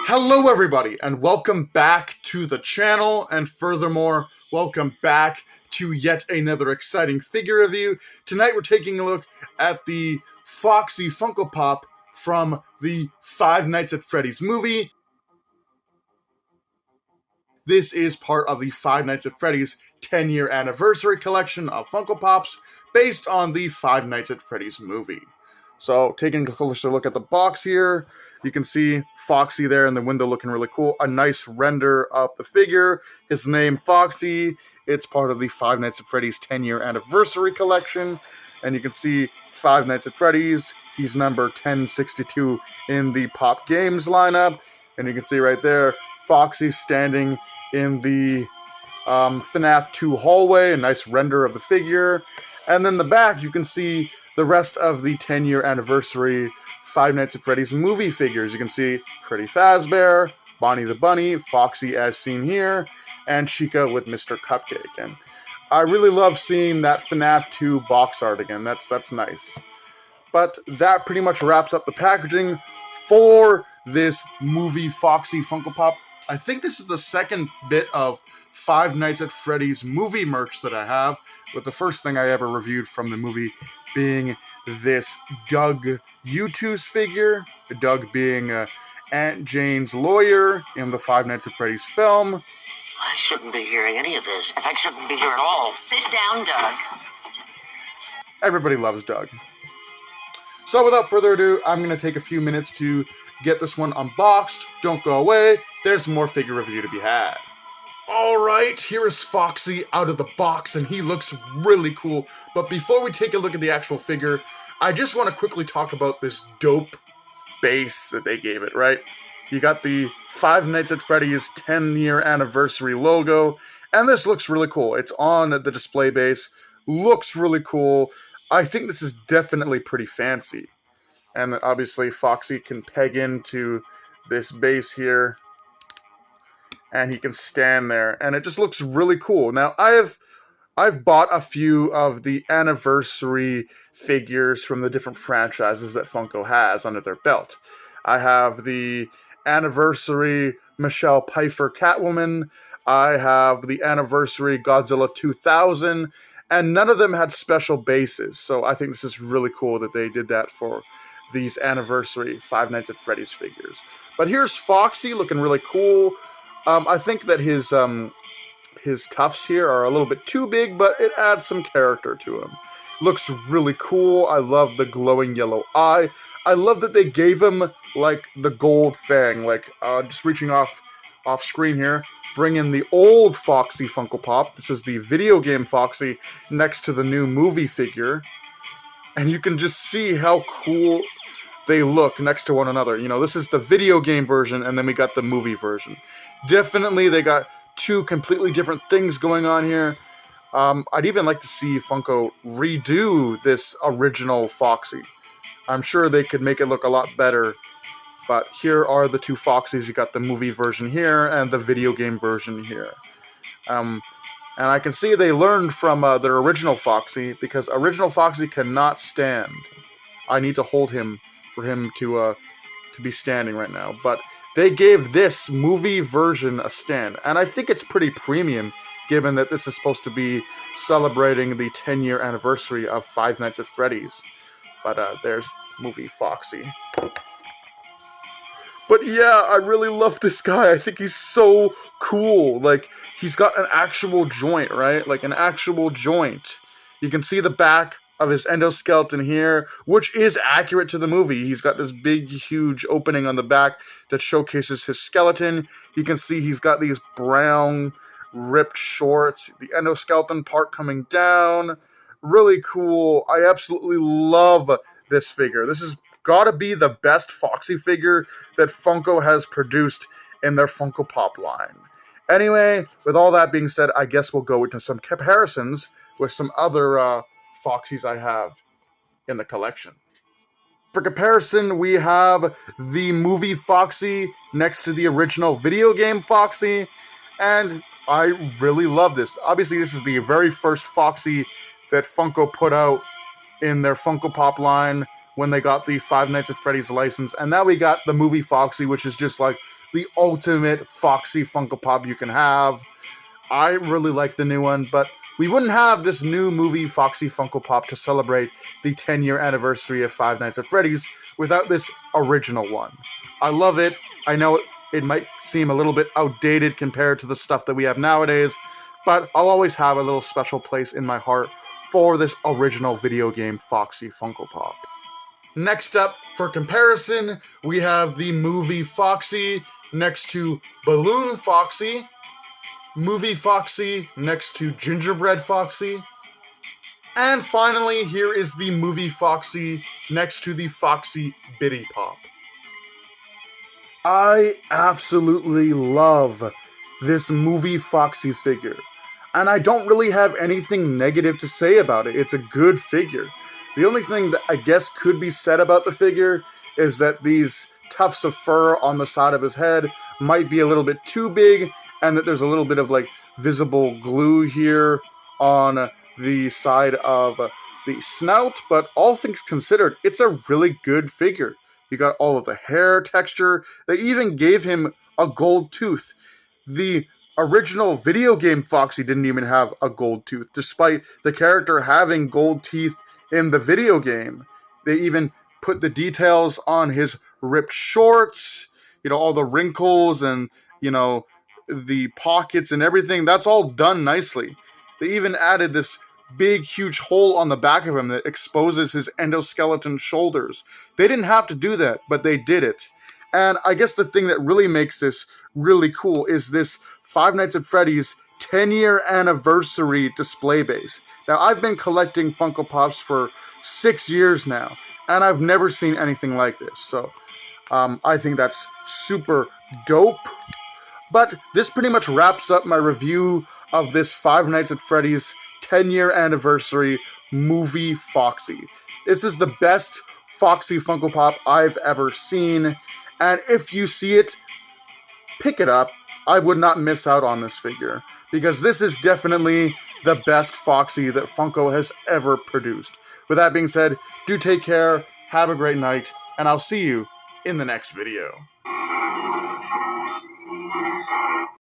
Hello everybody, and welcome back to the channel, and furthermore, welcome back to yet another exciting figure review. Tonight we're taking a look at the Foxy Funko Pop from the Five Nights at Freddy's movie. This is part of the Five Nights at Freddy's 10-year anniversary collection of Funko Pops based on the Five Nights at Freddy's movie. So, taking a closer look at the box here, you can see Foxy there in the window looking really cool. A nice render of the figure. His name, Foxy. It's part of the Five Nights at Freddy's 10-year anniversary collection. And you can see Five Nights at Freddy's. He's number 1062 in the Pop Games lineup. And you can see right there, Foxy standing in the FNAF 2 hallway. A nice render of the figure. And then the back, you can see the rest of the 10-year anniversary Five Nights at Freddy's movie figures. You can see Freddy Fazbear, Bonnie the Bunny, Foxy as seen here, and Chica with Mr. Cupcake. And I really love seeing that FNAF 2 box art again. That's nice. But that pretty much wraps up the packaging for this movie Foxy Funko Pop. I think this is the second bit of Five Nights at Freddy's movie merch that I have, with the first thing I ever reviewed from the movie being this Doug U2's figure, Doug being Aunt Jane's lawyer in the Five Nights at Freddy's film. I shouldn't be hearing any of this. In fact, I shouldn't be here at all. Sit down, Doug. Everybody loves Doug. So without further ado, I'm going to take a few minutes to get this one unboxed. Don't go away. There's more figure review to be had. Alright, here is Foxy out of the box, and he looks really cool. But before we take a look at the actual figure, I just want to quickly talk about this dope base that they gave it, right? You got the Five Nights at Freddy's 10-year anniversary logo, and this looks really cool. It's on the display base, looks really cool. I think this is definitely pretty fancy. And then obviously Foxy can peg into this base here, and he can stand there, and it just looks really cool. Now, I've bought a few of the anniversary figures from the different franchises that Funko has under their belt. I have the anniversary Michelle Pfeiffer Catwoman. I have the anniversary Godzilla 2000, and none of them had special bases. So I think this is really cool that they did that for these anniversary Five Nights at Freddy's figures. But here's Foxy looking really cool. I think that his tufts here are a little bit too big, but it adds some character to him. Looks really cool. I love the glowing yellow eye. I love that they gave him, like, the gold fang. Like, just reaching off screen here, bring in the old Foxy Funko Pop. This is the video game Foxy next to the new movie figure. And you can just see how cool they look next to one another. You know, this is the video game version, and then we got the movie version. Definitely, they got two completely different things going on here. I'd even like to see Funko redo this original Foxy. I'm sure they could make it look a lot better. But here are the two Foxys. You got the movie version here and the video game version here. And I can see they learned from their original Foxy, because original Foxy cannot stand. I need to hold him for him to be standing right now. But they gave this movie version a stand, and I think it's pretty premium, given that this is supposed to be celebrating the 10-year anniversary of Five Nights at Freddy's. But there's movie Foxy. But yeah, I really love this guy. I think he's so cool. Like, he's got an actual joint, right? Like, an actual joint. You can see the back of his endoskeleton here, which is accurate to the movie. He's got this big, huge opening on the back that showcases his skeleton. You can see he's got these brown, ripped shorts, the endoskeleton part coming down. Really cool. I absolutely love this figure. This has got to be the best Foxy figure that Funko has produced in their Funko Pop line. Anyway, with all that being said, I guess we'll go into some comparisons with some other Foxies I have in the collection. For comparison, we have the movie Foxy next to the original video game Foxy, and I really love this. Obviously, this is the very first Foxy that Funko put out in their Funko Pop line when they got the Five Nights at Freddy's license, and now we got the movie Foxy, which is just like the ultimate Foxy Funko Pop you can have. I really like the new one, but we wouldn't have this new movie Foxy Funko Pop to celebrate the 10-year anniversary of Five Nights at Freddy's without this original one. I love it. I know it might seem a little bit outdated compared to the stuff that we have nowadays, but I'll always have a little special place in my heart for this original video game Foxy Funko Pop. Next up, for comparison, we have the movie Foxy next to Balloon Foxy, movie Foxy next to Gingerbread Foxy, and finally, here is the movie Foxy next to the Foxy Bitty Pop. I absolutely love this movie Foxy figure, and I don't really have anything negative to say about it. It's a good figure. The only thing that I guess could be said about the figure is that these tufts of fur on the side of his head might be a little bit too big, and that there's a little bit of like visible glue here on the side of the snout, but all things considered, it's a really good figure. You got all of the hair texture. They even gave him a gold tooth. The original video game Foxy didn't even have a gold tooth, despite the character having gold teeth in the video game. They even put the details on his ripped shorts, all the wrinkles and, the pockets and everything. That's all done nicely. They even added this big, huge hole on the back of him that exposes his endoskeleton shoulders. They didn't have to do that, but they did it. And I guess the thing that really makes this really cool is this Five Nights at Freddy's 10-year anniversary display base. Now, I've been collecting Funko Pops for 6 years now, and I've never seen anything like this. So, I think that's super dope. But this pretty much wraps up my review of this Five Nights at Freddy's 10-year anniversary movie Foxy. This is the best Foxy Funko Pop I've ever seen, and if you see it, pick it up. I would not miss out on this figure, because this is definitely the best Foxy that Funko has ever produced. With that being said, do take care, have a great night, and I'll see you in the next video.